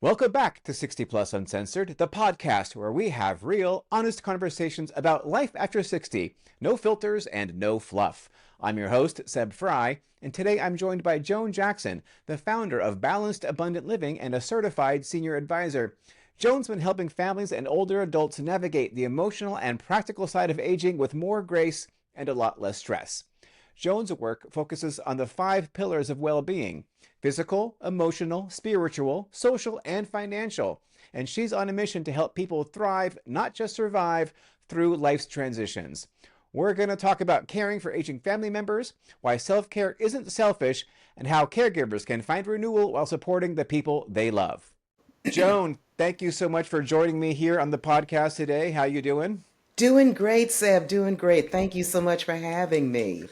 Welcome back to 60 Plus Uncensored, the podcast where we have real, honest conversations about life after 60. No filters and no fluff. I'm your host, Seb Fry, and today I'm joined by Joan Jackson, the founder of Balanced Abundant Living and a certified senior advisor. Joan's been helping families and older adults navigate the emotional and practical side of aging with more grace and a lot less stress. Joan's work focuses on the 5 pillars of well-being: physical, emotional, spiritual, social, and financial. And she's on a mission to help people thrive, not just survive, through life's transitions. We're going to talk about caring for aging family members, why self-care isn't selfish, and how caregivers can find renewal while supporting the people they love. Joan, thank you so much for joining me here on the podcast today. How you doing? Doing great, Seb. Doing great. Thank you so much for having me.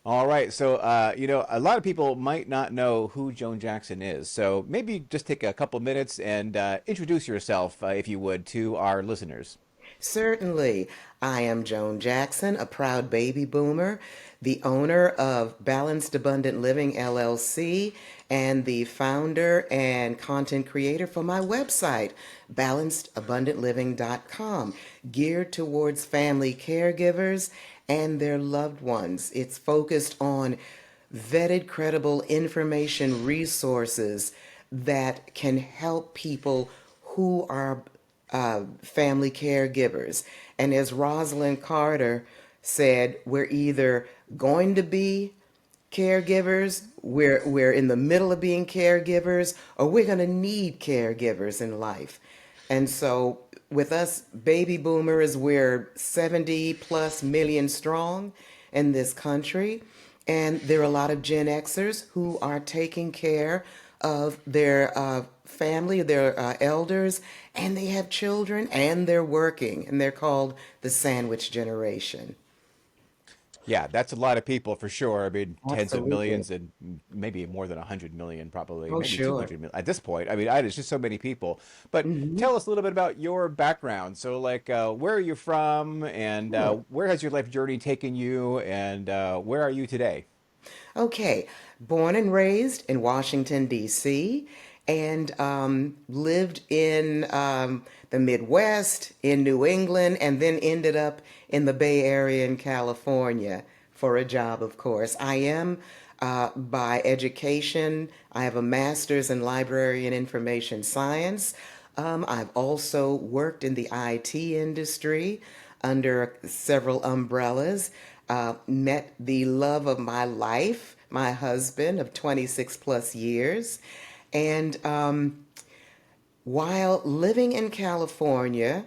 All right. So, a lot of people might not know who Joan Jackson is. So maybe just take a couple minutes and introduce yourself, if you would, to our listeners. Certainly. I am Joan Jackson, a proud baby boomer, the owner of Balanced Abundant Living LLC, and the founder and content creator for my website, balancedabundantliving.com, geared towards family caregivers and their loved ones. It's focused on vetted, credible information resources that can help people who are family caregivers. And as Rosalind Carter said, we're either going to be caregivers, we're in the middle of being caregivers, or we're going to need caregivers in life. And so with us baby boomers, we're 70 plus million strong in this country. And there are a lot of Gen Xers who are taking care of their family, their elders, and they have children and they're working, and they're called the sandwich generation. Yeah, that's a lot of people for sure. I mean, tens of Absolutely. millions and maybe more than 100 million, probably, Oh, maybe sure. 200 million at this point. I mean, it's just so many people. But Hmm. tell us a little bit about your background. So, like, where are you from, and Sure. where has your life journey taken you, and where are you today? Okay, born and raised in Washington, D.C., and lived in the Midwest, in New England, and then ended up in the Bay Area in California for a job, of course. I am, by education, I have a master's in library and information science. I've also worked in the IT industry under several umbrellas. Met the love of my life, my husband of 26 plus years. And while living in California,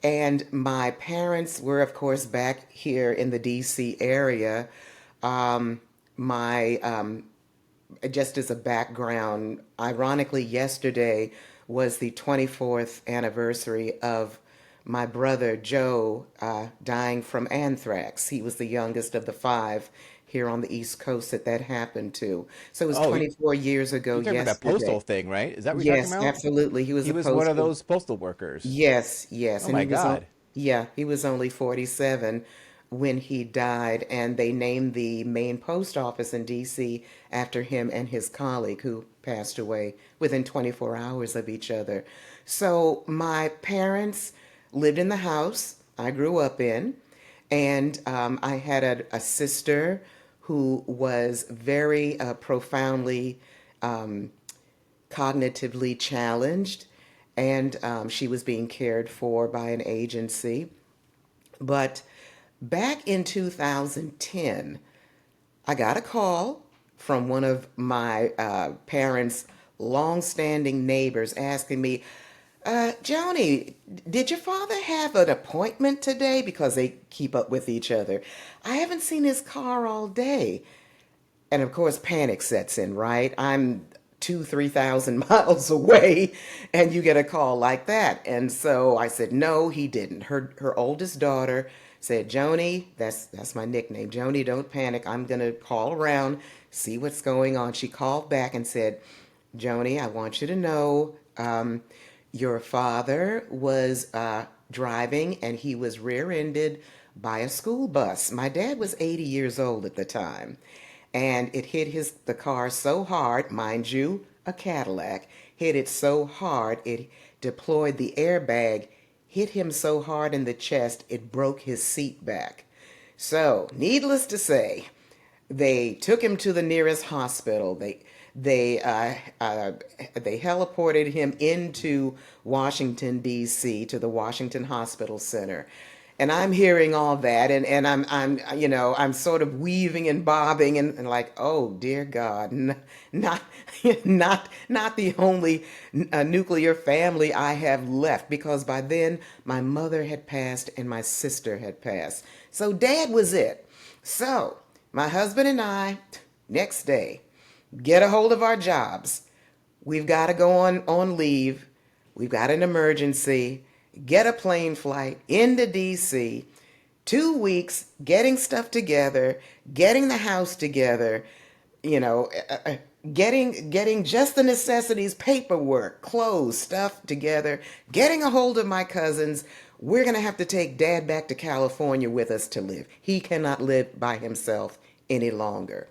and my parents were, of course, back here in the DC area, um, my just as a background, ironically, yesterday was the 24th anniversary of my brother Joe dying from anthrax. He was the youngest of the five here on the East Coast that happened to. So it was Oh, 24 years ago you're talking about that postal yesterday. thing, right? Is that what you're talking Yes, about? absolutely. He was He a was one of postal. those postal workers. Yes, yes, Oh and my he was on. God. Yeah, he was only 47 when he died, and they named the main post office in D.C. after him and his colleague who passed away within 24 hours of each other. So my parents lived in the house I grew up in, and I had a sister who was very profoundly cognitively challenged, and she was being cared for by an agency. But back in 2010, I got a call from one of my parents' long-standing neighbors asking me, Joni, did your father have an appointment today? Because they keep up with each other. I haven't seen his car all day. And of course, panic sets in, right? I'm 3,000 miles away, and you get a call like that. And so I said, no, he didn't. Her oldest daughter said, Joni, that's my nickname. Joni, don't panic. I'm gonna call around, see what's going on. She called back and said, Joni, I want you to know your father was driving and he was rear ended by a school bus. My dad was 80 years old at the time, and it hit the car so hard, mind you, a Cadillac. hit it so hard, it deployed the airbag, hit him so hard in the chest, it broke his seat back. So, needless to say, they took him to the nearest hospital. They uh, uh, they heliported him into Washington D.C. to the Washington Hospital Center, and I'm hearing all that, and I'm sort of weaving and bobbing, and like, oh dear God, not not the only nuclear family I have left, because by then my mother had passed and my sister had passed, so Dad was it. So my husband and I, next day, get a hold of our jobs. We've got to go on leave. We've got an emergency. Get a plane flight into DC. 2 weeks getting stuff together, getting the house together, you know, getting just the necessities, paperwork, clothes, stuff together, getting a hold of my cousins. We're going to have to take Dad back to California with us to live. He cannot live by himself any longer.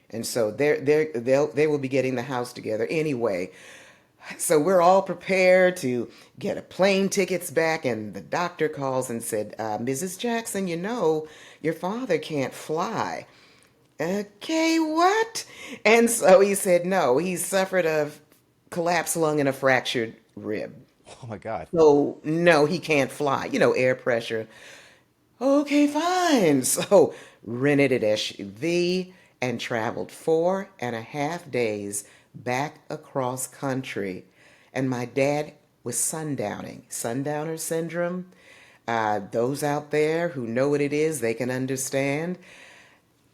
And so they will be getting the house together anyway. So we're all prepared to get a plane tickets back, and the doctor calls and said, Mrs. Jackson, your father can't fly. Okay, what? And so he said, no, he suffered a collapsed lung and a fractured rib. Oh my God. So, no, he can't fly. Air pressure. Okay, fine. So, rented an SUV and traveled 4.5 days back across country. And my dad was sundowning, sundowner syndrome. Those out there who know what it is, they can understand.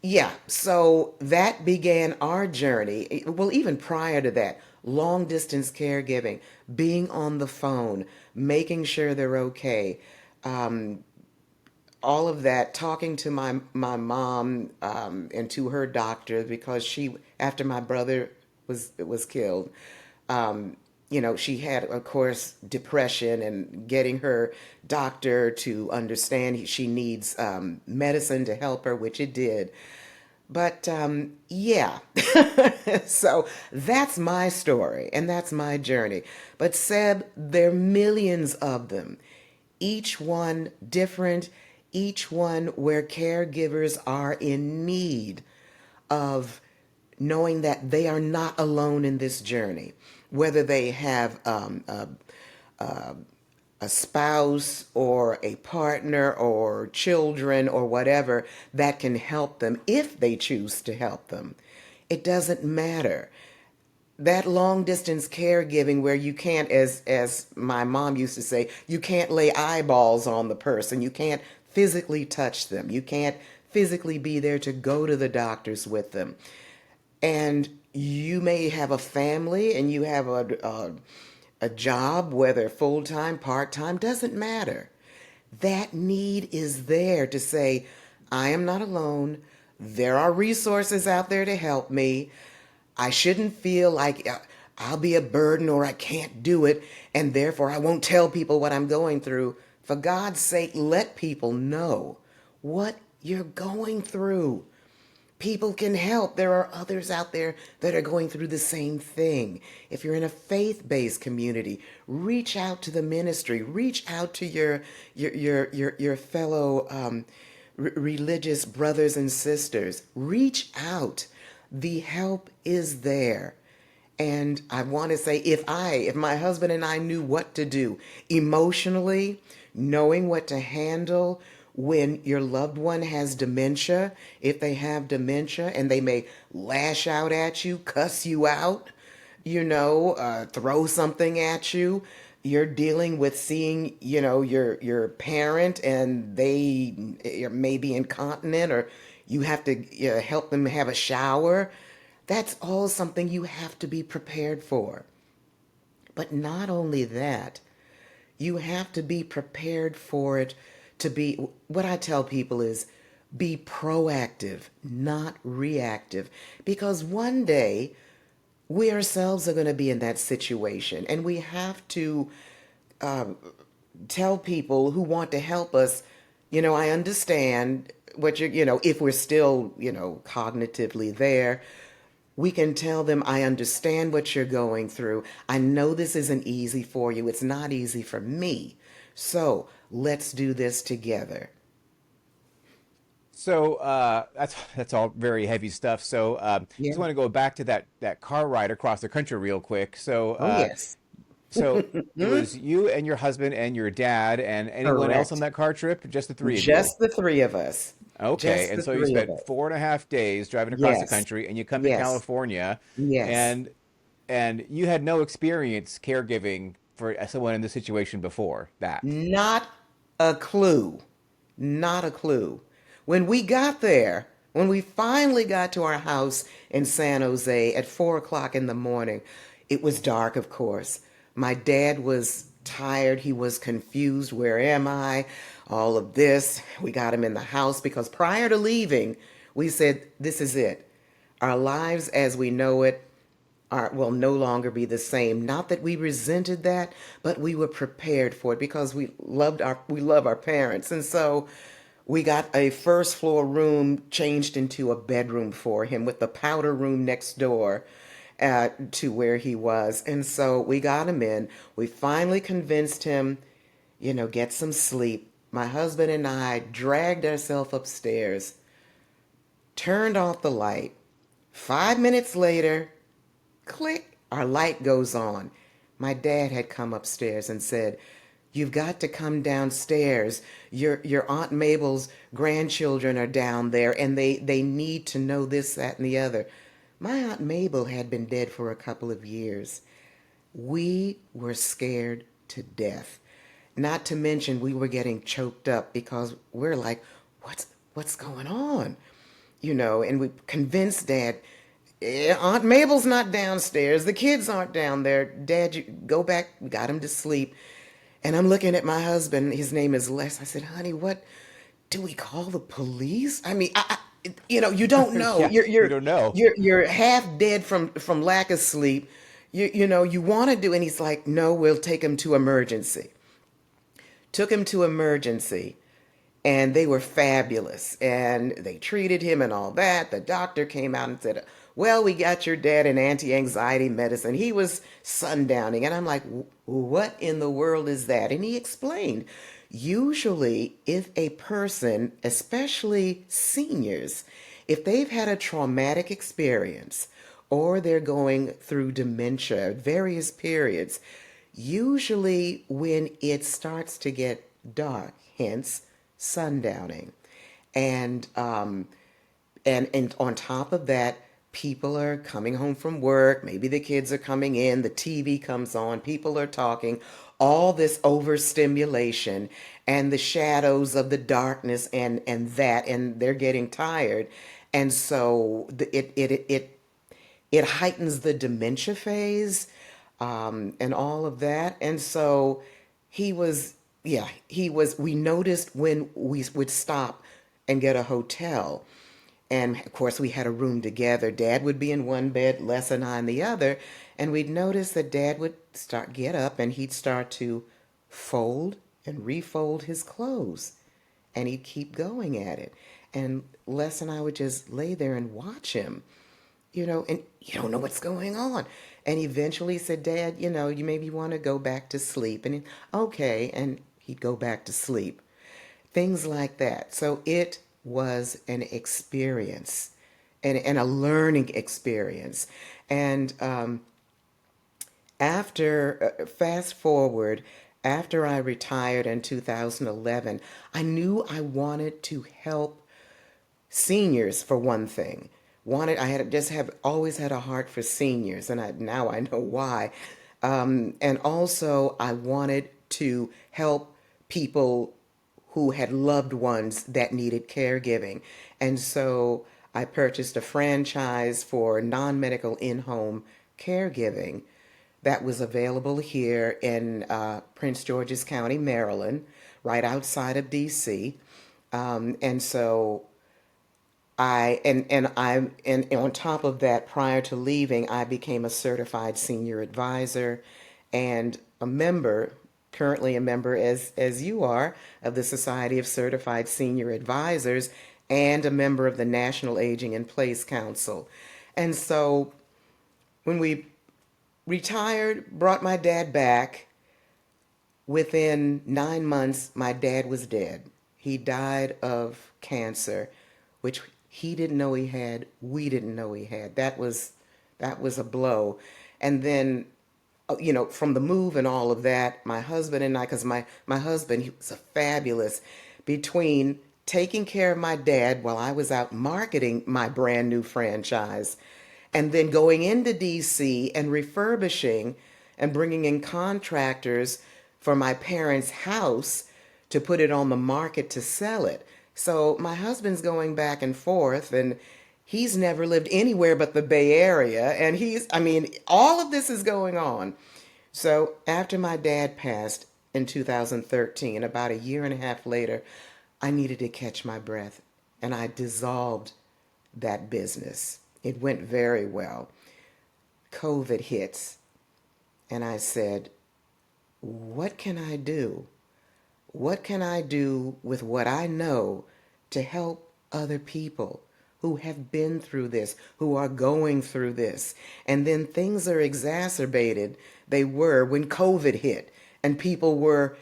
Yeah, so that began our journey. Well, even prior to that, long distance caregiving, being on the phone, making sure they're okay. Um, all of that, talking to my mom and to her doctor, because she, after my brother was killed, she had, of course, depression, and getting her doctor to understand she needs medicine to help her, which it did. But yeah, so that's my story and that's my journey. But Seb, there are millions of them, each one different, each one where caregivers are in need of knowing that they are not alone in this journey, whether they have a spouse or a partner or children or whatever that can help them if they choose to help them. It doesn't matter. That long distance caregiving where you can't, as my mom used to say, you can't lay eyeballs on the person. You can't physically touch them. You can't physically be there to go to the doctors with them. And you may have a family and you have a job, whether full time, part time, doesn't matter. That need is there to say, I am not alone. There are resources out there to help me. I shouldn't feel like I'll be a burden or I can't do it, and therefore I won't tell people what I'm going through. For God's sake, let people know what you're going through. People can help. There are others out there that are going through the same thing. If you're in a faith-based community, reach out to the ministry. Reach out to your fellow religious brothers and sisters. Reach out. The help is there. And I want to say, if my husband and I knew what to do emotionally, knowing what to handle when your loved one has dementia, if they have dementia and they may lash out at you, cuss you out, throw something at you. You're dealing with seeing, your parent and they may be incontinent, or you have to help them have a shower. That's all something you have to be prepared for. But not only that, you have to be prepared for it to be, what I tell people is, be proactive, not reactive. Because one day, we ourselves are going to be in that situation. And we have to tell people who want to help us, I understand what if we're still, cognitively there. We can tell them, I understand what you're going through. I know this isn't easy for you. It's not easy for me. So let's do this together. So that's all very heavy stuff. So just Yeah. want to go back to that car ride across the country real quick. Oh, yes. So it was you and your husband and your dad and anyone else on Correct. that car trip? Just the three of you? Just the three of us. Okay, Just and the so you three of spent us. 4.5 days driving across the Yes. country, and you come to Yes. California, Yes. and you had no experience caregiving for someone in this situation before that. Not a clue. Not a clue. When we got there, when we finally got to our house in San Jose at 4 o'clock in the morning, it was dark, of course. My dad was tired. He was confused. Where am I? All of this. We got him in the house because prior to leaving, we said, this is it. Our lives as we know it will no longer be the same. Not that we resented that, but we were prepared for it because we love our parents. And so we got a first floor room changed into a bedroom for him with the powder room next door to where he was. And so we got him in. We finally convinced him, get some sleep. My husband and I dragged ourselves upstairs, turned off the light. 5 minutes later, click, our light goes on. My dad had come upstairs and said, "You've got to come downstairs. Your Aunt Mabel's grandchildren are down there and they need to know this, that, and the other." My Aunt Mabel had been dead for a couple of years. We were scared to death. Not to mention we were getting choked up because we're like, what's going on? And we convinced Dad, Aunt Mabel's not downstairs. The kids aren't down there. Dad, you go back. We got him to sleep. And I'm looking at my husband. His name is Les. I said, honey, what do we call the police? I mean, you don't know. Yeah, you don't know. You're half dead from lack of sleep. You want to do, and he's like, no, we'll take him to emergency. Took him to emergency, and they were fabulous, and they treated him and all that. The doctor came out and said, well, we got your dad an anti-anxiety medicine. He was sundowning. And I'm like, what in the world is that? And he explained, usually if a person, especially seniors, if they've had a traumatic experience or they're going through dementia at various periods, usually when it starts to get dark, hence sundowning. And and on top of that, people are coming home from work. Maybe the kids are coming in. The TV comes on. People are talking. All this overstimulation and the shadows of the darkness and they're getting tired, and so it heightens the dementia phase, and all of that. And so he was, yeah, he was. We noticed when we would stop and get a hotel. And of course, we had a room together. Dad would be in one bed, Les and I in the other. And we'd notice that Dad would get up and he'd start to fold and refold his clothes. And he'd keep going at it. And Les and I would just lay there and watch him, and you don't know what's going on. And eventually he said, Dad, you maybe want to go back to sleep. And okay. And he'd go back to sleep. Things like that. So it was an experience and a learning experience. And fast forward, after I retired in 2011, I knew I wanted to help seniors for one thing. I had just have always had a heart for seniors, and now I know why. And also, I wanted to help people who had loved ones that needed caregiving. And so I purchased a franchise for non-medical in-home caregiving that was available here in Prince George's County, Maryland, right outside of DC. And so and on top of that, prior to leaving, I became a certified senior advisor and a member, currently a member as you are, of the Society of Certified Senior Advisors and a member of the National Aging in Place Council. And so when we retired, brought my dad back, within 9 months, my dad was dead. He died of cancer, which he didn't know he had. We didn't know he had. That was a blow. And then, from the move and all of that, my husband and I, because my husband, he was a fabulous, between taking care of my dad while I was out marketing my brand new franchise, and then going into DC and refurbishing and bringing in contractors for my parents' house to put it on the market to sell it. So my husband's going back and forth, and he's never lived anywhere but the Bay Area. And all of this is going on. So after my dad passed in 2013, about a year and a half later, I needed to catch my breath, and I dissolved that business. It went very well. COVID hits, and I said, what can I do? What can I do with what I know to help other people who have been through this, who are going through this? And then things are exacerbated. They were when COVID hit and people were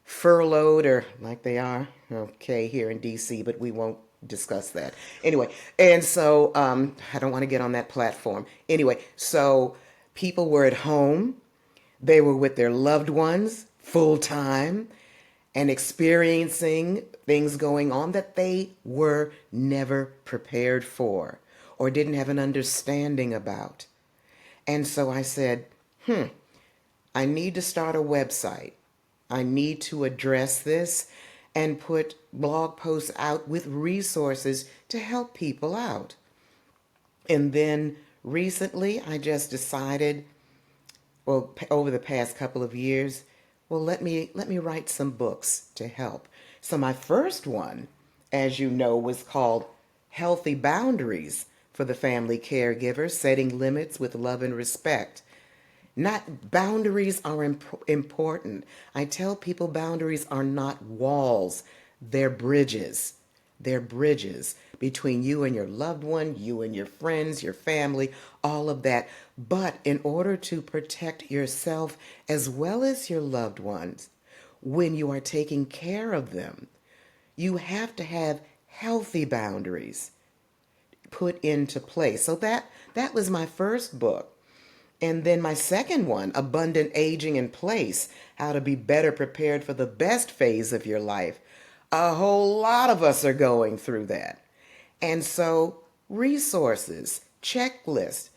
furloughed, or like they are, okay, here in DC, but we won't discuss that. Anyway, and so I don't want to get on that platform. Anyway, so people were at home. They were with their loved ones full time and experiencing things going on that they were never prepared for or didn't have an understanding about. And so I said, I need to start a website. I need to address this and put blog posts out with resources to help people out. And then recently, I just decided, well, over the past couple of years, well, let me write some books to help. So my first one, as you know, was called Healthy Boundaries for the Family Caregiver, Setting Limits with Love and Respect. Not boundaries are important. I tell people boundaries are not walls, they're bridges. They're bridges between you and your loved one, you and your friends, your family, all of that. But in order to protect yourself as well as your loved ones, when you are taking care of them, you have to have healthy boundaries put into place. So that was my first book. And then my second one, Abundant Aging in Place, How to Be Better Prepared for the Best Phase of Your Life. A whole lot of us are going through that. And so resources, checklists,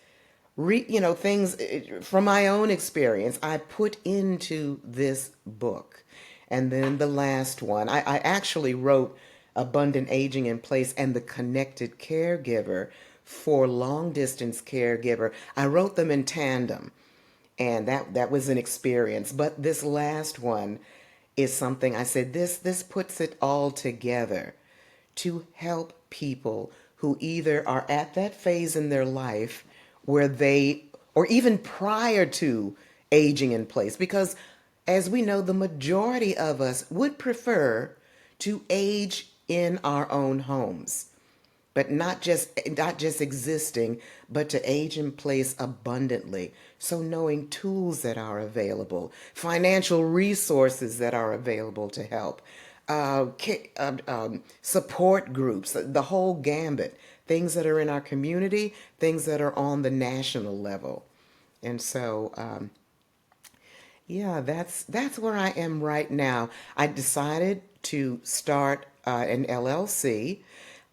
things from my own experience, I put into this book. And then the last one, I actually wrote Abundant Aging in Place and The Connected Caregiver for long distance caregiver. I wrote them in tandem, and that was an experience. But this last one is something I said, this puts it all together to help people who either are at that phase in their life where they, or even prior to aging in place, because as we know, the majority of us would prefer to age in our own homes, but not just existing, but to age in place abundantly. So knowing tools that are available, financial resources that are available to help, support groups, the whole gambit, things that are in our community, things that are on the national level. And so, yeah, that's where I am right now. I decided to start an LLC,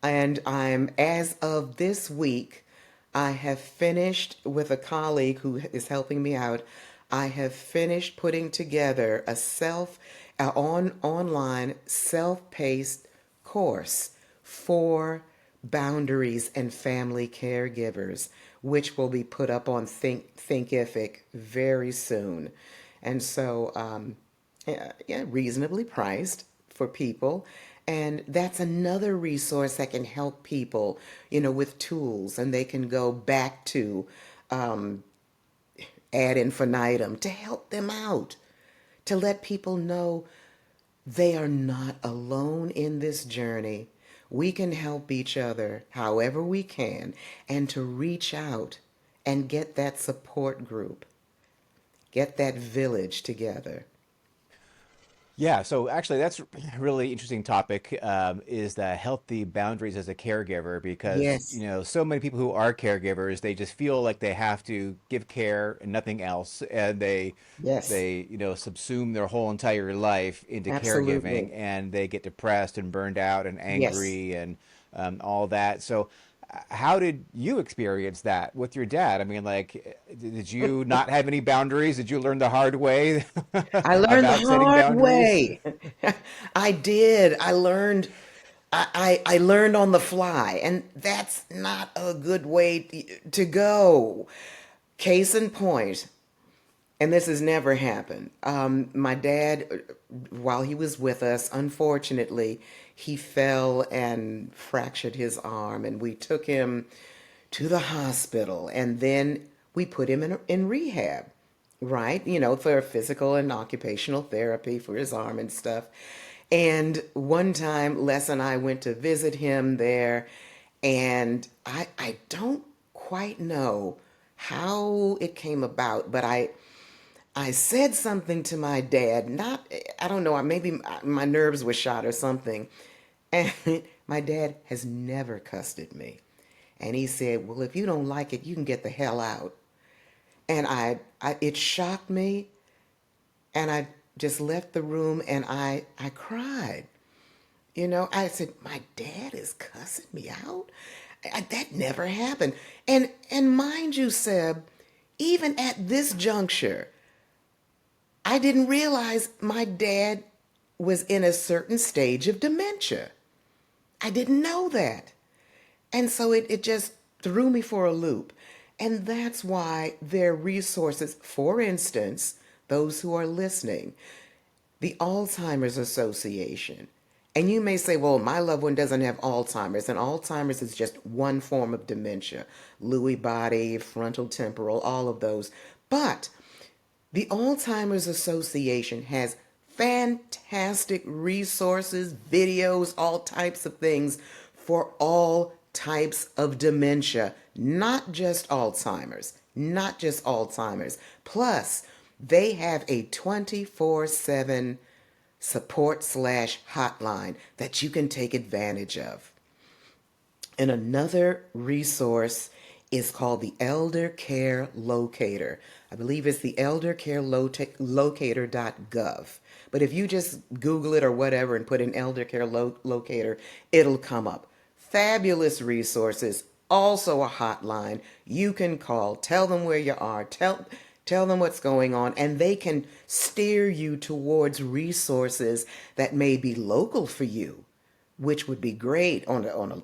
and as of this week, I have finished with a colleague who is helping me out. I have finished putting together a online self-paced course for boundaries and family caregivers, which will be put up on Thinkific very soon. And so, yeah, reasonably priced for people. And that's another resource that can help people, with tools, and they can go back to ad infinitum to help them out, to let people know they are not alone in this journey. we can help each other however we can, and to reach out and get that support group, get that village together. Yeah, so actually, that's a really interesting topic. Is the healthy boundaries as a caregiver? Because Yes, so many people who are caregivers, they just feel like they have to give care and nothing else, and they yes, they subsume their whole entire life into caregiving, absolutely. and they get depressed and burned out and Yes. angry and all that. So how did you experience that with your dad? I mean, like, did you not have any boundaries? Did you learn the hard way I learned the about setting hard boundaries? way. I did. I learned. I learned on the fly, and that's not a good way to go. Case in point, and this has never happened. My dad, while he was with us, unfortunately, he fell and fractured his arm, and we took him to the hospital, and then we put him in rehab, right? For physical and occupational therapy for his arm and stuff. And one time, Les and I went to visit him there, and I don't quite know how it came about, but I said something to my dad. Not, I don't know, maybe my nerves were shot or something. And my dad has never cussed at me. And he said, "Well, if you don't like it, you can get the hell out." And it shocked me. And I just left the room, and I cried. I said, "My dad is cussing me out? That never happened." And mind you, Seb, even at this juncture, I didn't realize my dad was in a certain stage of dementia. I didn't know that. And so it just threw me for a loop. And that's why there are resources, for instance, those who are listening, the Alzheimer's Association. And you may say, well, my loved one doesn't have Alzheimer's, and Alzheimer's is just one form of dementia, Lewy body, frontal temporal, all of those. But the Alzheimer's Association has fantastic resources, videos, all types of things for all types of dementia, not just Alzheimer's, not just Alzheimer's. Plus, they have a 24/7 support/hotline that you can take advantage of. And another resource is called the Elder Care Locator. I believe it's the eldercarelocator.gov. But if you just Google it or whatever and put in Elder Care Locator, it'll come up. Fabulous resources. Also a hotline you can call. Tell them where you are. Tell them what's going on, and they can steer you towards resources that may be local for you, which would be great on a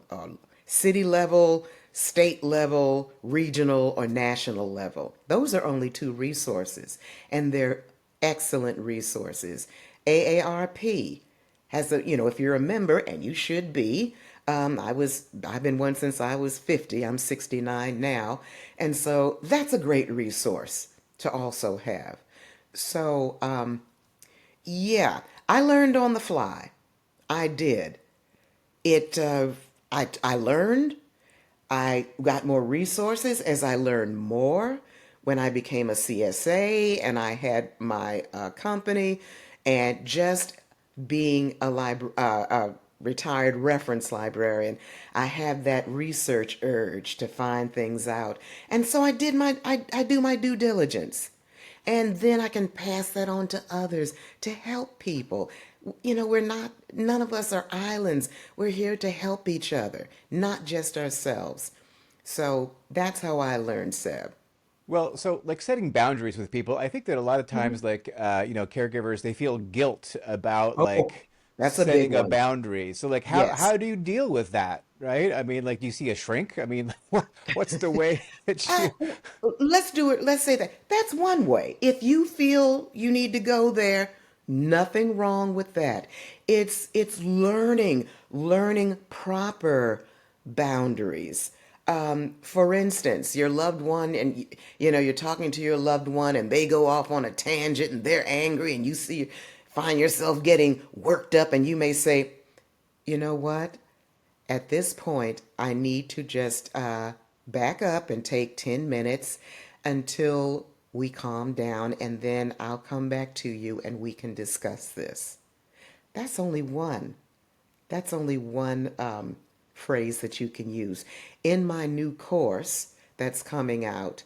city level, state level, regional, or national level. Those are only two resources, and they're excellent resources. AARP has if you're a member, and you should be. I've been one since I was 50. I'm 69 now, and so that's a great resource to also have. So, yeah, I learned on the fly. I did. It I learned. I got more resources as I learned more when I became a CSA and I had my company, and just being a retired reference librarian, I have that research urge to find things out, and so I do my due diligence. And then I can pass that on to others to help people. None of us are islands. We're here to help each other, not just ourselves. So that's how I learned, Seb. Well, so like setting boundaries with people, I think that a lot of Mhm. times, like, caregivers, they feel guilt about Oh, like that's a big setting a one. boundary. So like, Yes. how do you deal with that, right? I mean, like, do you see a shrink? I mean, what's the way that Uh, you? let's do it. Let's say that. That's one way. If you feel you need to go there, nothing wrong with that. It's learning proper boundaries. For instance, your loved one, and you're talking to your loved one, and they go off on a tangent, and they're angry, and find yourself getting worked up, and you may say, "You know what? At this point, I need to just back up and take 10 minutes until we calm down, and then I'll come back to you and we can discuss this. That's only one. That's only one phrase that you can use. In my new course that's coming out,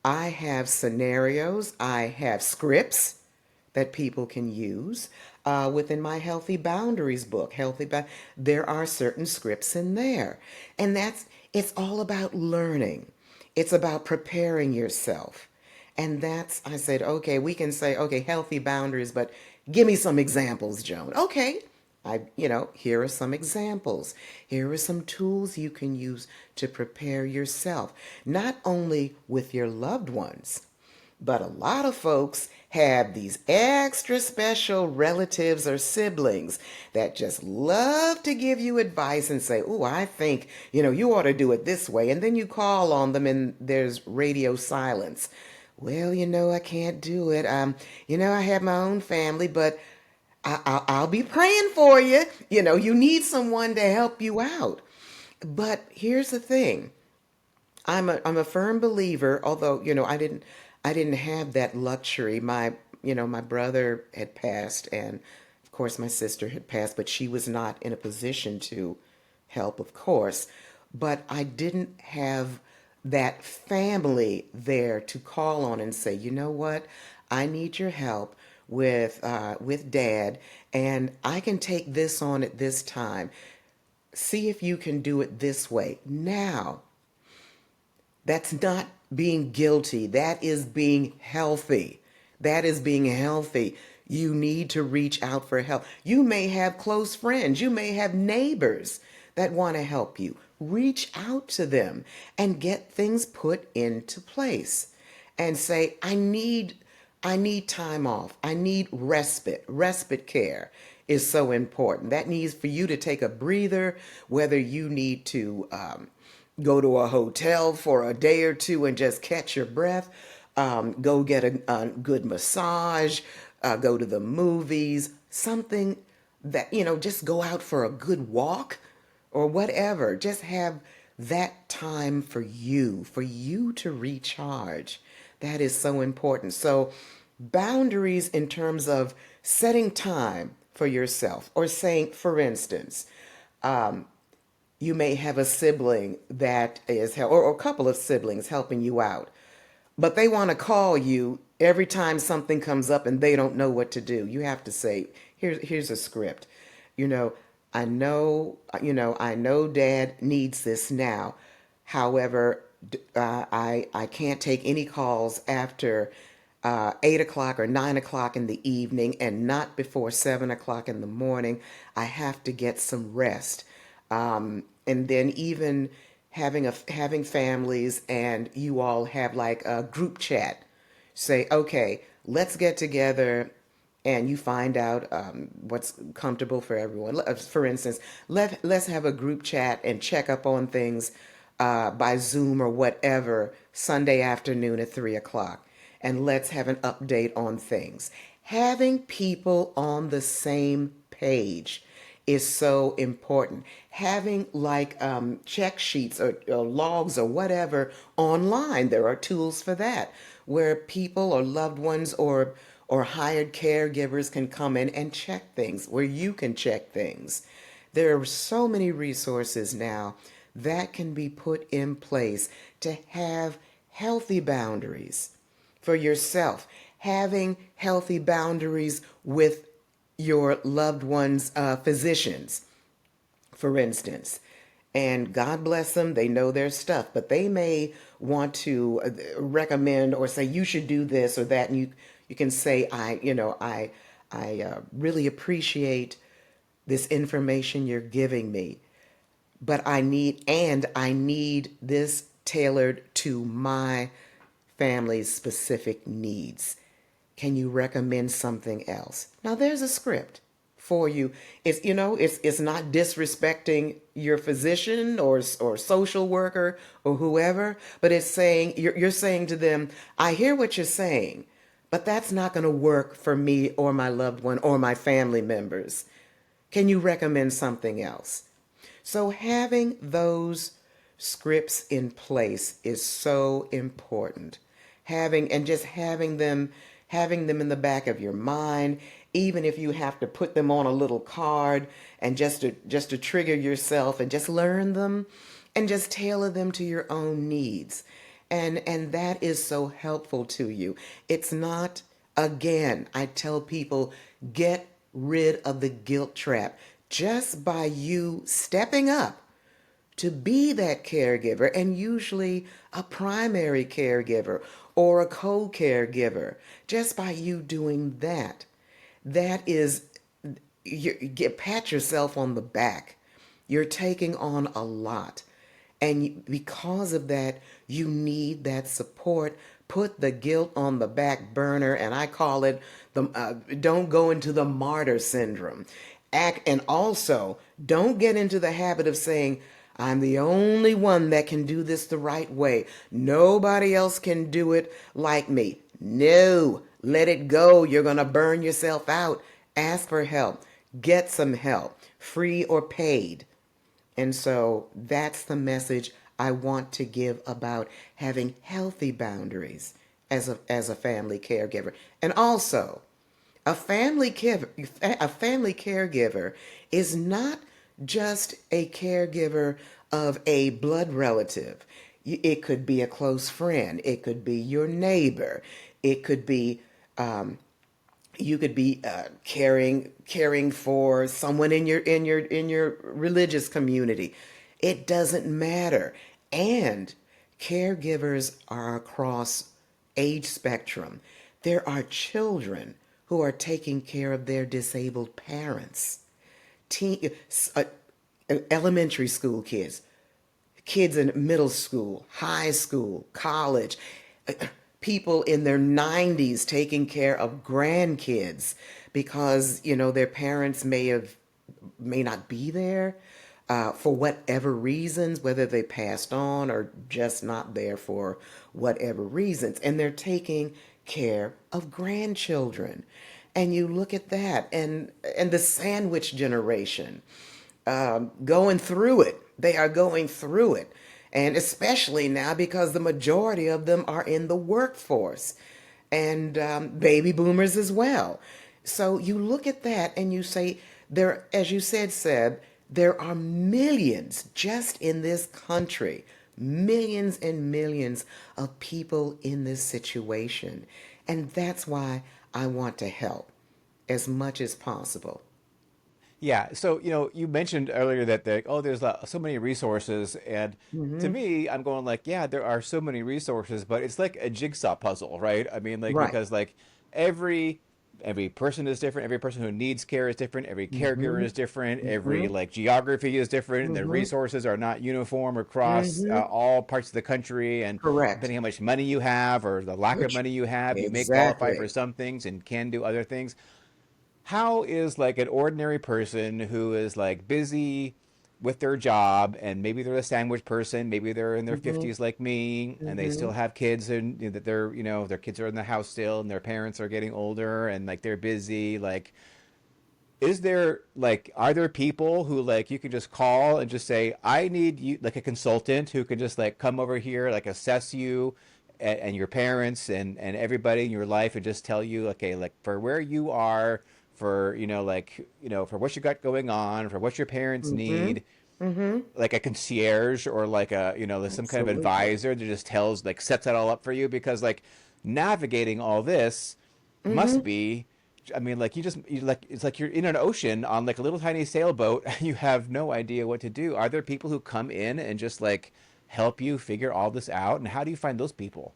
I have scenarios, I have scripts that people can use. Within my Healthy Boundaries book, there are certain scripts in there. And it's all about learning. It's about preparing yourself. And I said, okay, we can say, okay, healthy boundaries, but give me some examples, Joan. Okay, here are some examples. Here are some tools you can use to prepare yourself, not only with your loved ones, but a lot of folks have these extra special relatives or siblings that just love to give you advice and say, oh, I think, you ought to do it this way. And then you call on them and there's radio silence. Well, I can't do it. I have my own family, but I'll be praying for you. You need someone to help you out. But here's the thing. I'm a firm believer, although, I didn't have that luxury. My brother had passed, and of course my sister had passed, but she was not in a position to help, of course. But I didn't have that family there to call on and say, you know what, I need your help with Dad, and I can take this on at this time. See if you can do it this way. Now, that's not being guilty. That is being healthy. That is being healthy. You need to reach out for help. You may have close friends. You may have neighbors that want to help you. Reach out to them and get things put into place and say, I need time off. I need respite. Respite care is so important. That needs for you to take a breather, whether you need to go to a hotel for a day or two and just catch your breath, go get a good massage, go to the movies, something that, just go out for a good walk or whatever. Just have that time for you to recharge. That is so important. So, boundaries in terms of setting time for yourself, or saying, for instance, you may have a sibling that or a couple of siblings helping you out, but they want to call you every time something comes up and they don't know what to do. You have to say, here's a script. You know, I know Dad needs this now. However, I can't take any calls after 8 o'clock or 9 o'clock in the evening, and not before 7 o'clock in the morning. I have to get some rest. And then even having families, and you all have like a group chat. Say, okay, let's get together, and you find out what's comfortable for everyone. For instance, let's have a group chat and check up on things by Zoom or whatever Sunday afternoon at 3 o'clock. And let's have an update on things. Having people on the same page is so important. Having like check sheets or logs or whatever online, there are tools for that, where people or loved ones or hired caregivers can come in and check things, where you can check things. There are so many resources now that can be put in place to have healthy boundaries for yourself, having healthy boundaries with your loved ones' physicians, for instance. And God bless them, they know their stuff, but they may want to recommend or say you should do this or that, and you can say, I really appreciate this information you're giving me, but I need this tailored to my family's specific needs. Can you recommend something else? Now there's a script for you. It's not disrespecting your physician or social worker or whoever, but it's saying you're saying to them, I hear what you're saying, but that's not going to work for me or my loved one or my family members. Can you recommend something else? So having those scripts in place is so important. Having them in the back of your mind, even if you have to put them on a little card and just to trigger yourself and just learn them and just tailor them to your own needs. And that is so helpful to you. It's not, again, I tell people, get rid of the guilt trap. Just by you stepping up to be that caregiver, and usually a primary caregiver or a co-caregiver, just by you doing that, that is, pat yourself on the back. You're taking on a lot. And because of that, you need that support. Put the guilt on the back burner, and I call it don't go into the martyr syndrome. And also, don't get into the habit of saying, I'm the only one that can do this the right way. Nobody else can do it like me. No, let it go. You're going to burn yourself out. Ask for help. Get some help, free or paid. And so that's the message I want to give about having healthy boundaries as a family caregiver. And also, a family caregiver is not just a caregiver of a blood relative. It could be a close friend. It could be your neighbor. It could be um, you could be caring for someone in your religious community. It doesn't matter. And caregivers are across age spectrum. There are children who are taking care of their disabled parents, teen, uh, elementary school kids, kids in middle school, high school, college, people in their 90s taking care of grandkids because, their parents may not be there for whatever reasons, whether they passed on or just not there for whatever reasons. And they're taking care of grandchildren. And you look at that, and the sandwich generation going through it. They are going through it. And especially now because the majority of them are in the workforce and baby boomers as well. So you look at that and you say, there, as you said, Seb, there are millions just in this country, millions and millions of people in this situation. And that's why I want to help as much as possible. Yeah. So, you mentioned earlier that there's so many resources. And to Hmm. me, I'm going like, yeah, there are so many resources, but it's like a jigsaw puzzle, right? I mean, like, Right. because like every every person is different. Every person who needs care is different. Every caregiver Hmm. is different. Every Hmm. like geography is different. And the Hmm. resources are not uniform across Hmm. all parts of the country. And Correct. depending how much money you have or the lack of Which money you have, you may qualify for exactly. some things and can do other things. How is like an ordinary person who is like busy with their job, and maybe they're a sandwich person, maybe they're in their Hmm. 50s like me, and they Hmm. still have kids, and that they're, their kids are in the house still and their parents are getting older and like they're busy, like is there like are there people who like you can just call and just say I need you, like a consultant who can just like come over here, like assess you and your parents and everybody in your life, and just tell you, okay, like for where you are, for like for what you got going on, for what your parents Hmm. need, Hmm. like a concierge or like a some kind of Absolutely. advisor that just tells, like sets that all up for you, because like navigating all this Hmm. must be, I mean, like like it's like you're in an ocean on like a little tiny sailboat. You have no idea what to do. Are there people who come in and just like help you figure all this out, and how do you find those people?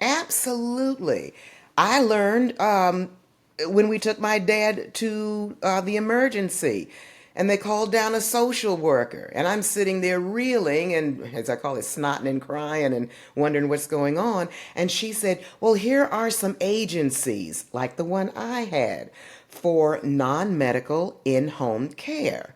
Absolutely. I learned when we took my dad to the emergency and they called down a social worker. And I'm sitting there reeling and, as I call it, snotting and crying and wondering what's going on. And she said, well, here are some agencies like the one I had for non medical in home care.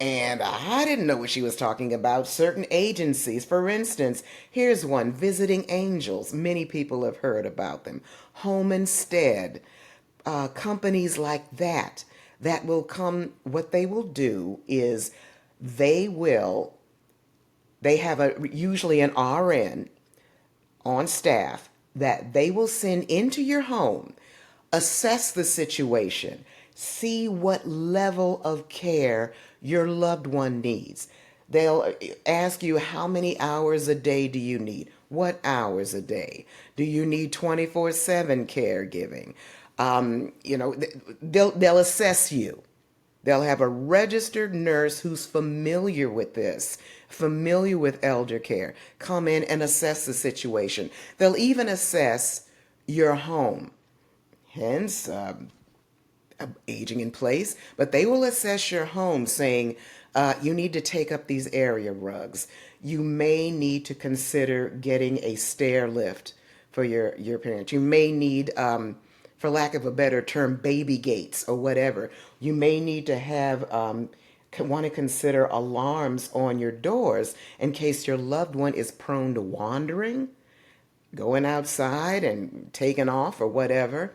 And I didn't know what she was talking about. Certain agencies, for instance, here's one, Visiting Angels. Many people have heard about them. Home Instead, companies like that, that will come, what they will do is they will, they have usually an RN on staff that they will send into your home, assess the situation, see what level of care your loved one needs. They'll ask you, how many hours a day do you need? What hours a day? Do you need 24/7 caregiving? They'll assess you. They'll have a registered nurse who's familiar with this, familiar with elder care, come in and assess the situation. They'll even assess your home, hence aging in place, but they will assess your home saying, you need to take up these area rugs. You may need to consider getting a stair lift for your parents. You may need, for lack of a better term, baby gates or whatever. You may need to have, want to consider alarms on your doors in case your loved one is prone to wandering, going outside and taking off or whatever.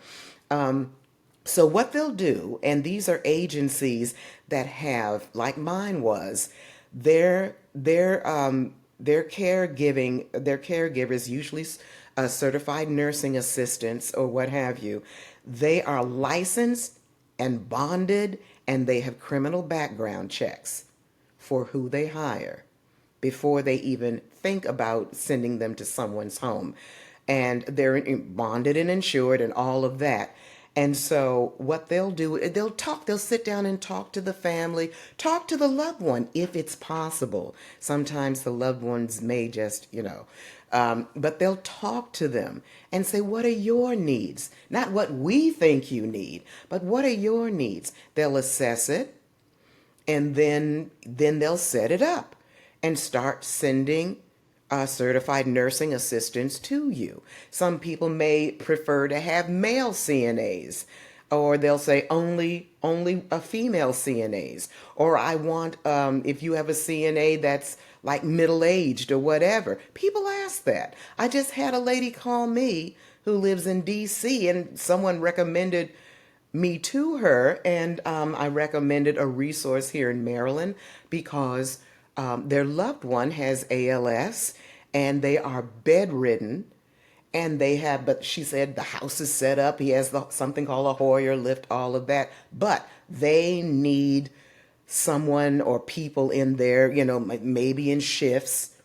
So what they'll do, and these are agencies that have, like mine was, their caregiving, their caregivers, usually certified nursing assistants or what have you, they are licensed and bonded, and they have criminal background checks for who they hire before they even think about sending them to someone's home. And they're bonded and insured and all of that. And so what they'll do, they'll sit down and talk to the family, talk to the loved one if it's possible. Sometimes the loved ones may just, but they'll talk to them and say, what are your needs? Not what we think you need, but what are your needs? They'll assess it, and then they'll set it up and start sending certified nursing assistants to you. Some people may prefer to have male CNAs, or they'll say only a female CNAs, or I want, if you have a CNA that's like middle aged or whatever. People ask that. I just had a lady call me who lives in DC, and someone recommended me to her, and I recommended a resource here in Maryland because their loved one has ALS and they are bedridden, and they have, but she said the house is set up. He has something called a Hoyer lift, all of that, but they need someone or people in there, maybe in shifts,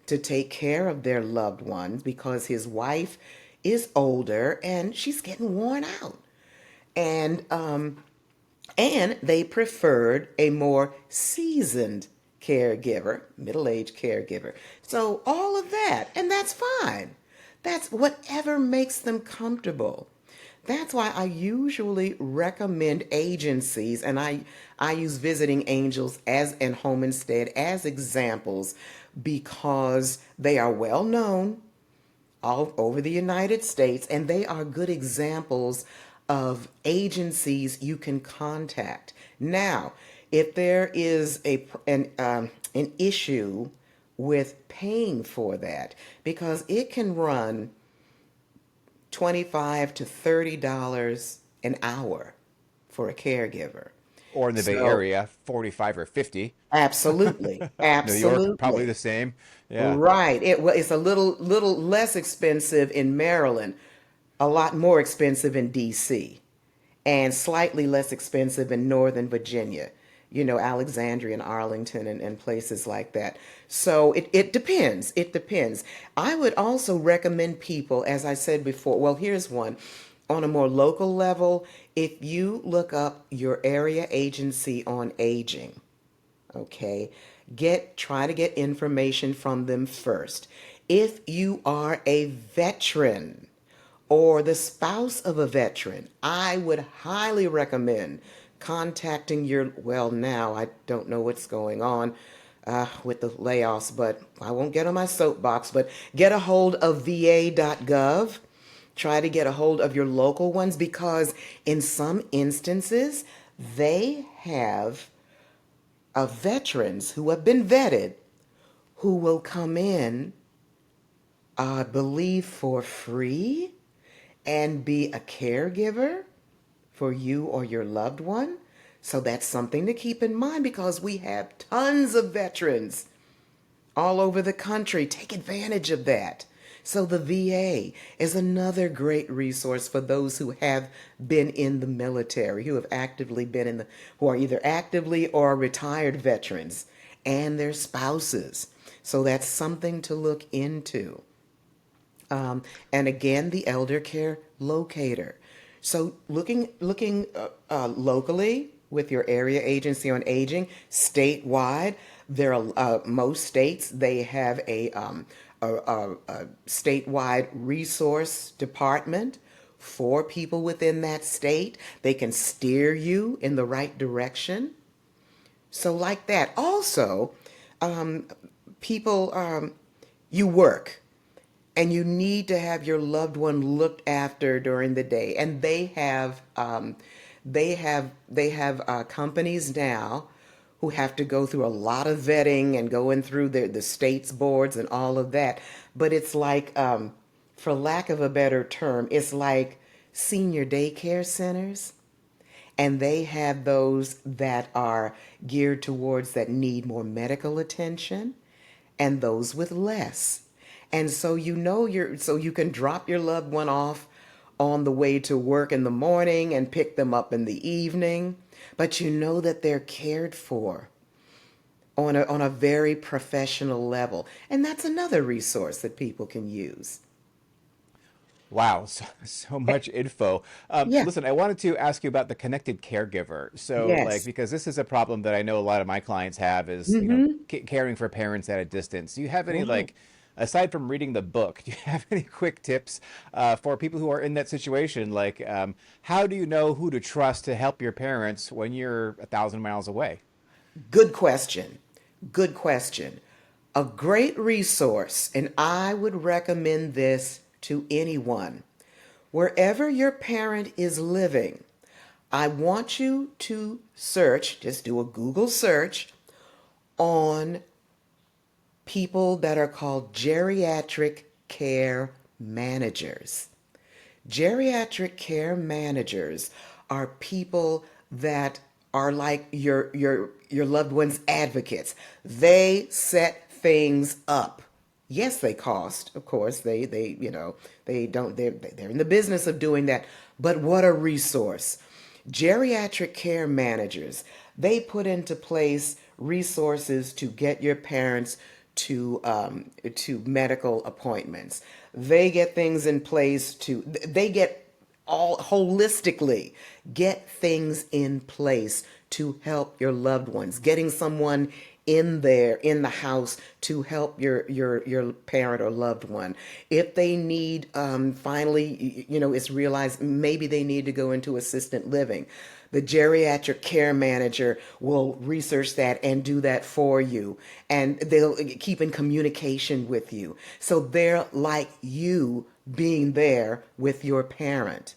to take care of their loved ones because his wife is older and she's getting worn out. And they preferred a more seasoned caregiver, middle-aged caregiver. So all of that, and that's fine. That's whatever makes them comfortable. That's why I usually recommend agencies, and I use Visiting Angels and Home Instead as examples because they are well known all over the United States, and they are good examples of agencies you can contact. Now, if there is an issue with paying for that, because it can run $25 to $30 an hour for a caregiver. Or in the Bay So, Area, 45 or 50. absolutely, New York, probably the absolutely. same. Yeah. Right. It's a little less expensive in Maryland, a lot more expensive in DC, and slightly less expensive in Northern Virginia, Alexandria and Arlington and places like that. So it depends. It depends. I would also recommend people, as I said before, well, here's one. On a more local level, if you look up your area agency on aging, okay, try to get information from them first. If you are a veteran or the spouse of a veteran, I would highly recommend contacting well, now I don't know what's going on with the layoffs, but I won't get on my soapbox, but get a hold of va.gov. Try to get a hold of your local ones because in some instances, they have veterans who have been vetted who will come in, I believe, for free and be a caregiver for you or your loved one. So that's something to keep in mind because we have tons of veterans all over the country. Take advantage of that. So the VA is another great resource for those who have been in the military, who have actively been in the, who are either actively or retired veterans and their spouses. So that's something to look into. And again, the elder care locator. So looking locally with your area agency on aging, statewide, there are most states they have a statewide resource department for people within that state. They can steer you in the right direction. So like that. Also, people, you work and you need to have your loved one looked after during the day, and they have companies now who have to go through a lot of vetting and going through the state's boards and all of that. But it's like, for lack of a better term, it's like senior daycare centers, and they have those that are geared towards that need more medical attention and those with less. And so so you can drop your loved one off on the way to work in the morning and pick them up in the evening, but you know that they're cared for on a very professional level. And that's another resource that people can use. Wow, so much info. Yeah. Listen, I wanted to ask you about the connected caregiver. So, like, Yes. because this is a problem that I know a lot of my clients have is, Mm-hmm. caring for parents at a distance. Do you have any, Right. like, aside from reading the book, do you have any quick tips for people who are in that situation? Like, how do you know who to trust to help your parents when you're 1,000 miles away? Good question. Good question. A great resource, and I would recommend this to anyone. Wherever your parent is living, I want you to search, just do a Google search on people that are called geriatric care managers. Geriatric care managers are people that are like your loved one's advocates. They set things up. Yes, they cost, of course. They don't they're in the business of doing that. But what a resource. Geriatric care managers, they put into place resources to get your parents to medical appointments. They get things in place they get all holistically get things in place to help your loved ones. Getting someone in there in the house to help your parent or loved one. If they need, finally, it's realized maybe they need to go into assisted living. The geriatric care manager will research that and do that for you. And they'll keep in communication with you. So they're like you being there with your parent.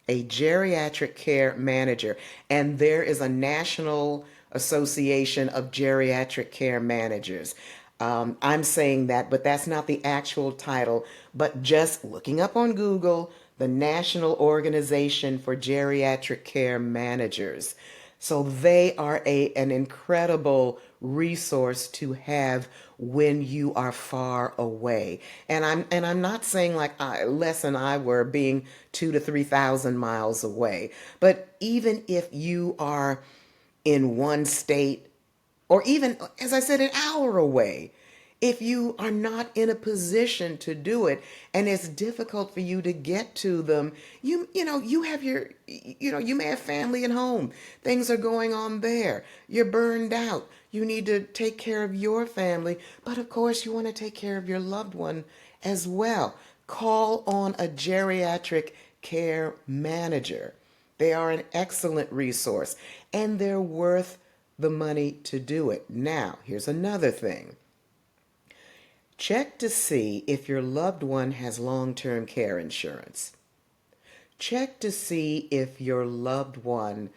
A geriatric care manager. And there is a national association of geriatric care managers. I'm saying that, but that's not the actual title. But just looking up on Google, the National Organization for Geriatric Care Managers. So they are an incredible resource to have when you are far away. And I'm not saying like Les and I were being 2 to 3,000 miles away, but even if you are in one state, or even, as I said, an hour away, if you are not in a position to do it and it's difficult for you to get to them, you have you may have family at home. Things are going on there. You're burned out. You need to take care of your family, but of course you want to take care of your loved one as well. Call on a geriatric care manager. They are an excellent resource and they're worth the money to do it. Now, here's another thing. Check to see if your loved one has long-term care insurance. Check to see if your loved one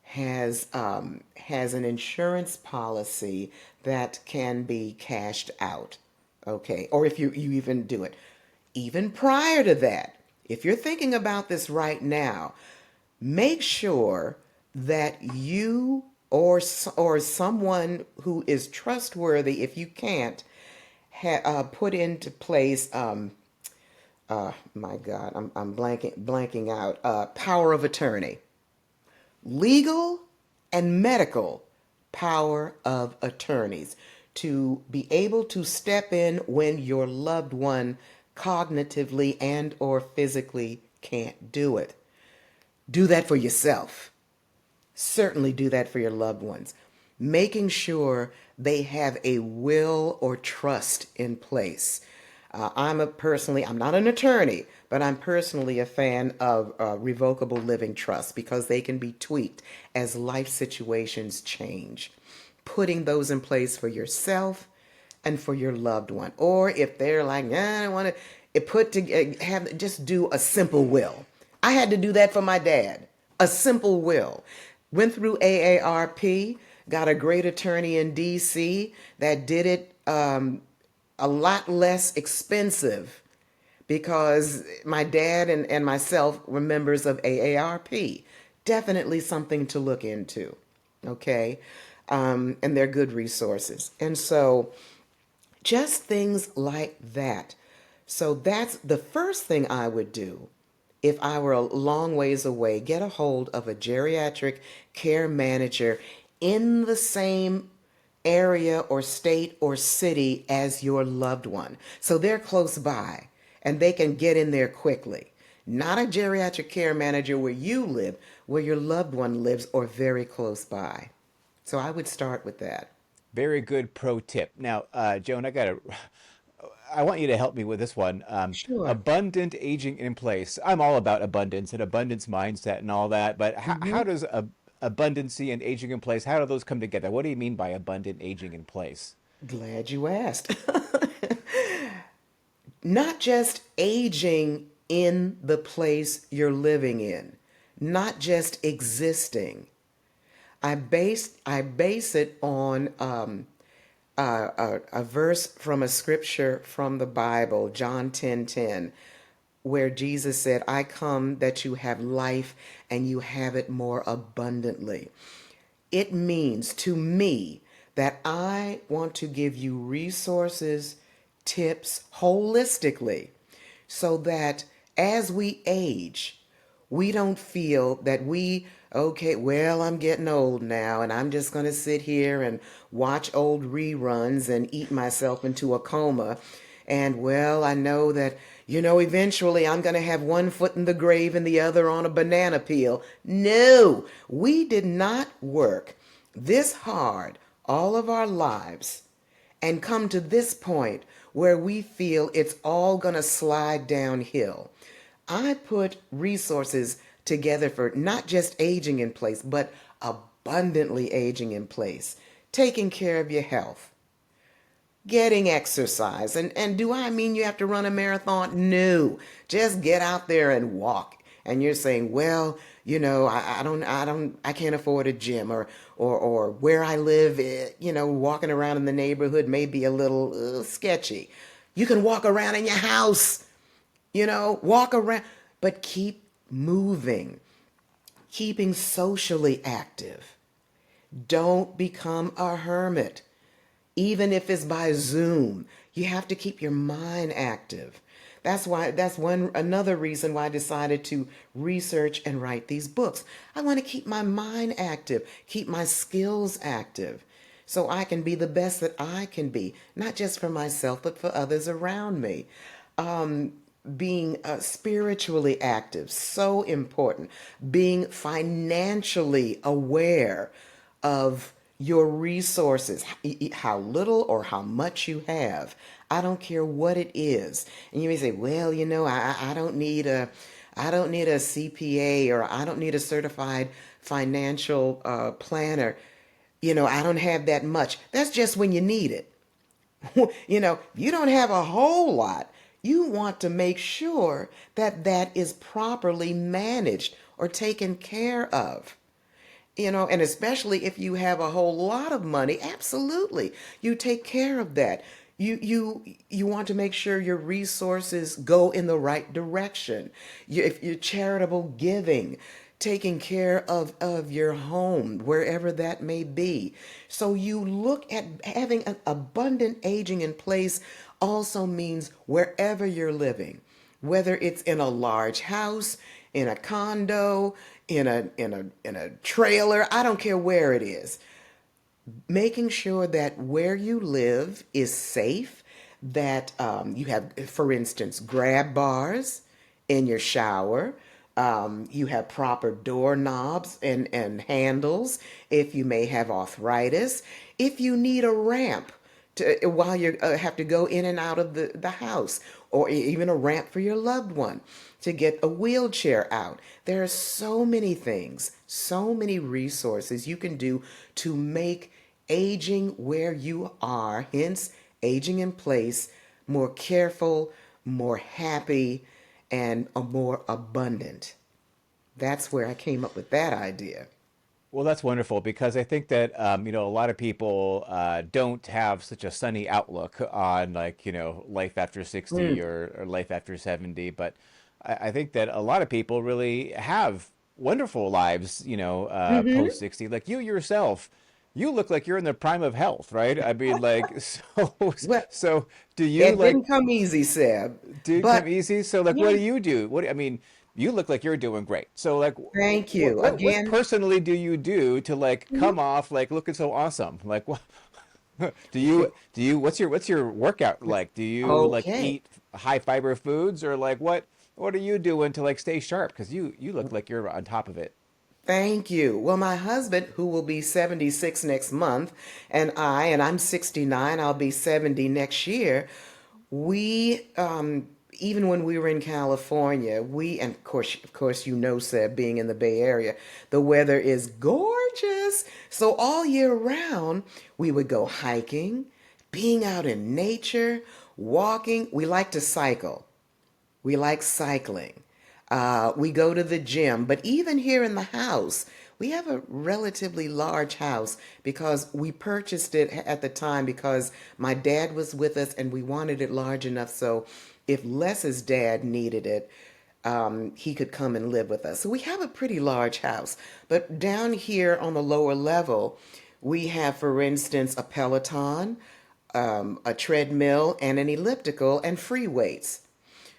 has an insurance policy that can be cashed out. Okay, or if you even do it. Even prior to that, if you're thinking about this right now, make sure that you or someone who is trustworthy, if you can't, put into place. My God, I'm blanking out. Power of attorney, legal and medical power of attorneys to be able to step in when your loved one cognitively and or physically can't do it. Do that for yourself. Certainly do that for your loved ones. Making sure they have a will or trust in place. I'm not an attorney, but I'm personally a fan of revocable living trusts because they can be tweaked as life situations change. Putting those in place for yourself and for your loved one. Or if they're like, I don't want to put to have just do a simple will. I had to do that for my dad. A simple will. Went through AARP, got a great attorney in DC that did it a lot less expensive because my dad and myself were members of AARP. Definitely something to look into. Okay. And they're good resources. And so just things like that. So that's the first thing I would do if I were a long ways away. Get a hold of a geriatric care manager in the same area or state or city as your loved one. So they're close by and they can get in there quickly. Not a geriatric care manager where you live, where your loved one lives or very close by. So I would start with that. Very good pro tip. Now, Joan, I want you to help me with this one. Sure. Abundant aging in place. I'm all about abundance and abundance mindset and all that, but how Hmm. does abundancy and aging in place, how do those come together? What do you mean by abundant aging in place? Glad you asked. Not just aging in the place you're living in, not just existing. I base it on a verse from a scripture from the Bible, John 10:10, where Jesus said, "I come that you have life and you have it more abundantly." It means to me that I want to give you resources, tips holistically so that as we age, we don't feel that okay, well, I'm getting old now and I'm just going to sit here and watch old reruns and eat myself into a coma. And well, I know that, eventually I'm going to have one foot in the grave and the other on a banana peel. No, we did not work this hard all of our lives and come to this point where we feel it's all going to slide downhill. I put resources together for not just aging in place, but abundantly aging in place, taking care of your health, getting exercise. And do I mean you have to run a marathon? No, just get out there and walk. And you're saying, well, I can't afford a gym, or where I live, walking around in the neighborhood may be a little sketchy. You can walk around in your house, walk around, but keep moving, keeping socially active. Don't become a hermit. Even if it's by Zoom, you have to keep your mind active. That's another reason why I decided to research and write these books. I want to keep my mind active, keep my skills active, so I can be the best that I can be, not just for myself, but for others around me. Being spiritually active, so important. Being financially aware of your resources, how little or how much you have. I don't care what it is. And you may say, well, I don't need a CPA, or I don't need a certified financial planner. I don't have that much. That's just when you need it. You don't have a whole lot. You want to make sure that that is properly managed or taken care of. And especially if you have a whole lot of money, absolutely, you take care of that. You want to make sure your resources go in the right direction. If you're charitable giving, taking care of your home, wherever that may be. So you look at having an abundant aging in place also means wherever you're living, whether it's in a large house, in a condo, in a trailer, I don't care where it is, making sure that where you live is safe, that you have, for instance, grab bars in your shower. You have proper doorknobs and handles if you may have arthritis. If you need a ramp while you have to go in and out of the house, or even a ramp for your loved one to get a wheelchair out. There are so many things, so many resources you can do to make aging where you are, hence aging in place, more careful, more happy, and a more abundant. That's where I came up with that idea. Well, that's wonderful because I think that a lot of people don't have such a sunny outlook on like life after 60 Mm. or life after 70. But I think that a lot of people really have wonderful lives, Mm-hmm. post 60. Like you yourself, you look like you're in the prime of health, right? I mean, like Well, so do you it like didn't come easy, Seb, did come but easy? So like, what yeah, do you do? I mean, you look like you're doing great. So like, thank you what again. personally do you do to like Mhm. come off like looking so awesome? Like, what do you what's your workout like? Do you like Okay. eat high fiber foods or like what are you doing to like stay sharp? Because you look like you're on top of it. Thank you. Well, my husband, who will be 76 next month, and I'm 69, I'll be 70 next year. We, even when we were in California, and of course, Seb, being in the Bay Area, the weather is gorgeous. So all year round, we would go hiking, being out in nature, walking. We like to cycle. We like cycling. We go to the gym, but even here in the house, we have a relatively large house because we purchased it at the time because my dad was with us and we wanted it large enough so if Les's dad needed it, he could come and live with us. So we have a pretty large house. But down here on the lower level, we have, for instance, a Peloton, a treadmill, and an elliptical, and free weights.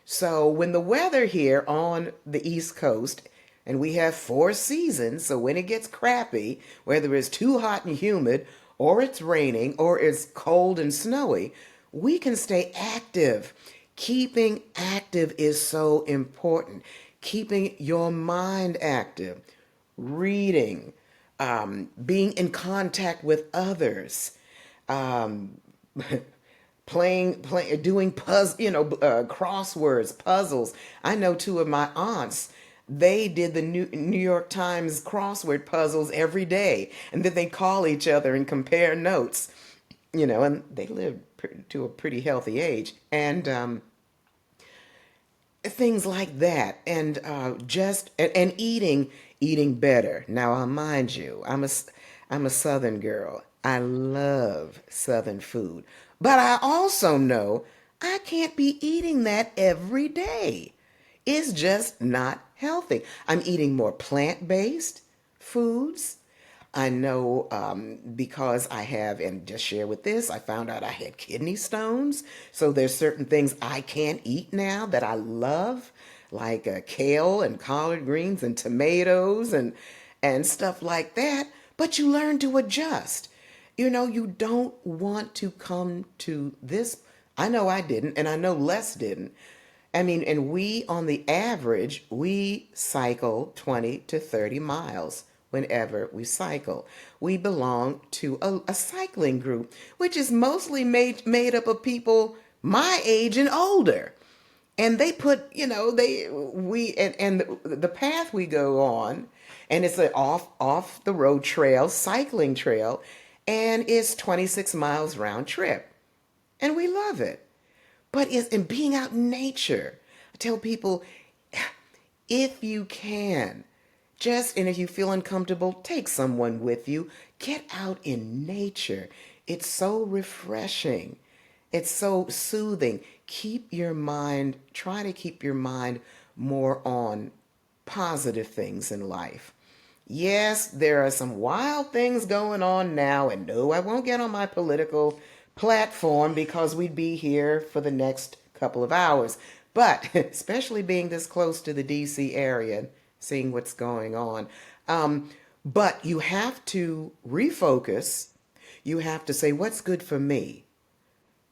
So when the weather here on the East Coast, and we have 4 seasons, so when it gets crappy, whether it's too hot and humid, or it's raining, or it's cold and snowy, we can stay active. Keeping active is so important. Keeping your mind active, reading, being in contact with others, um, doing crosswords, puzzles. I know two of my aunts. They did the New York Times crossword puzzles every day, and then they call each other and compare notes. And they lived to a pretty healthy age, and things like that, and and eating better. Now, I'll mind you, I'm a Southern girl. I love Southern food, but I also know I can't be eating that every day. It's just not healthy. I'm eating more plant-based foods. I know because I have, and just share with this, I found out I had kidney stones. So there's certain things I can't eat now that I love, like kale and collard greens and tomatoes and stuff like that. But you learn to adjust. You don't want to come to this. I know I didn't, and I know Les didn't. I mean, and we, on the average, we cycle 20 to 30 miles whenever we cycle. We belong to a cycling group, which is mostly made up of people my age and older. And they put, we, and the path we go on, and it's an off the road trail, cycling trail, and it's 26 miles round trip. And we love it. But it's in being out in nature. I tell people, if you can, and if you feel uncomfortable, take someone with you. Get out in nature. It's so refreshing. It's so soothing. Try to keep your mind more on positive things in life. Yes, there are some wild things going on now, and no, I won't get on my political platform because we'd be here for the next couple of hours. But especially being this close to the DC area and seeing what's going on. But you have to refocus. You have to say, what's good for me?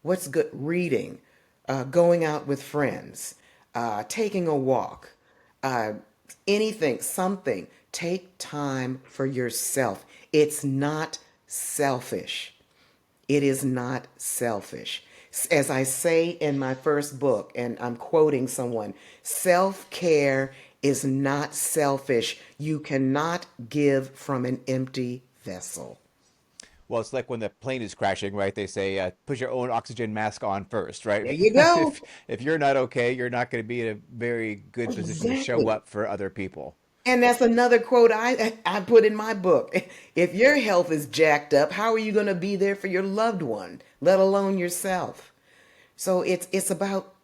What's good? Reading, going out with friends, taking a walk, uh, anything, something. Take time for yourself. It's not selfish. It is not selfish. As I say in my first book, and I'm quoting someone, self-care is not selfish. You cannot give from an empty vessel. Well, it's like when the plane is crashing, right? They say put your own oxygen mask on first, right? There you Because go. if you're not okay, you're not going to be in a very good position to show Exactly. up for other people. And that's another quote I put in my book. If your health is jacked up, how are you going to be there for your loved one, let alone yourself? So it's about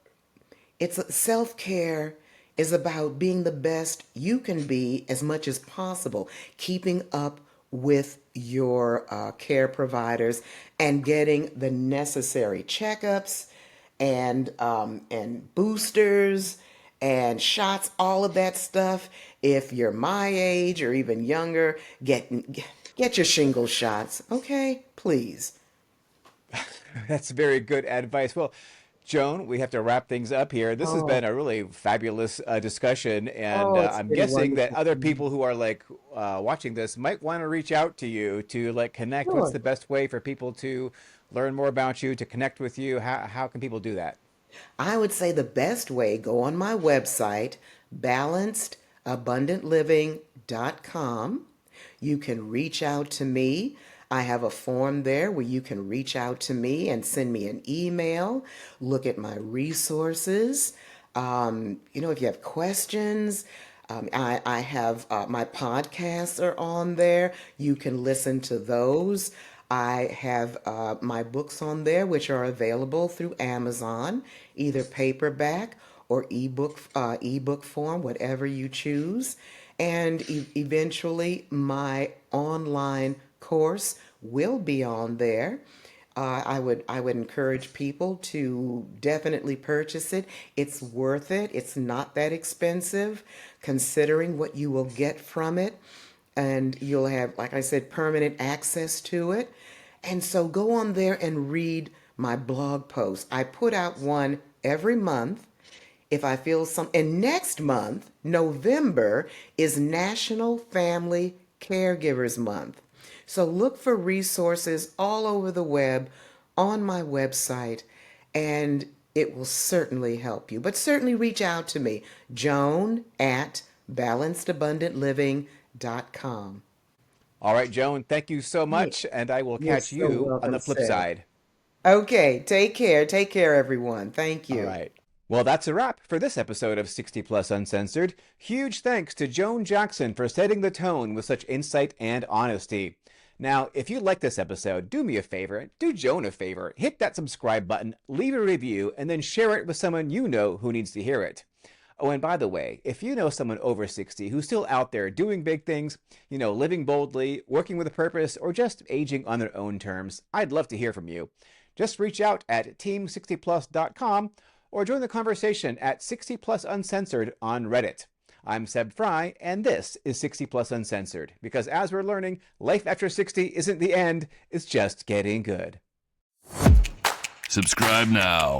it's self-care is about being the best you can be as much as possible, keeping up with your care providers and getting the necessary checkups and boosters and shots, all of that stuff. If you're my age or even younger, get your shingle shots, okay? Please. That's very good advice. Well, Joan, we have to wrap things up here. This has Oh, been a really fabulous discussion, and it's I'm been guessing that wonderful other for me. people who are like watching this might want to reach out to you to like connect. What's Sure. the best way for people to learn more about you, to connect with you? How can people do that? I would say the best way, go on my website, balancedabundantliving.com. You can reach out to me. I have a form there where you can reach out to me and send me an email, look at my resources. If you have questions, I have my podcasts are on there. You can listen to those. I have my books on there, which are available through Amazon, either paperback or ebook form, whatever you choose. And eventually, my online course will be on there. I would encourage people to definitely purchase it. It's worth it. It's not that expensive, considering what you will get from it, and you'll have, like I said, permanent access to it. And so go on there and read my blog post. I put out one every month if I feel some. And next month, November, is National Family Caregivers Month. So look for resources all over the web on my website, and it will certainly help you. But certainly reach out to me, Joan at balancedabundantliving.com. All right, Joan, thank you so Hey, much, and I will you're catch so you on welcome, the flip Seb. side. Okay, take care. Take care, everyone. Thank All you. right. Well, that's a wrap for this episode of 60 Plus Uncensored. Huge thanks to Joan Jackson for setting the tone with such insight and honesty. Now, if you like this episode, do me a favor, do Joan a favor, hit that subscribe button, leave a review, and then share it with someone you know who needs to hear it. Oh, and by the way, if you know someone over 60 who's still out there doing big things, living boldly, working with a purpose, or just aging on their own terms, I'd love to hear from you. Just reach out at team60plus.com or join the conversation at 60 Plus Uncensored on Reddit. I'm Seb Fry, and this is 60 Plus Uncensored, because as we're learning, life after 60 isn't the end, it's just getting good. Subscribe now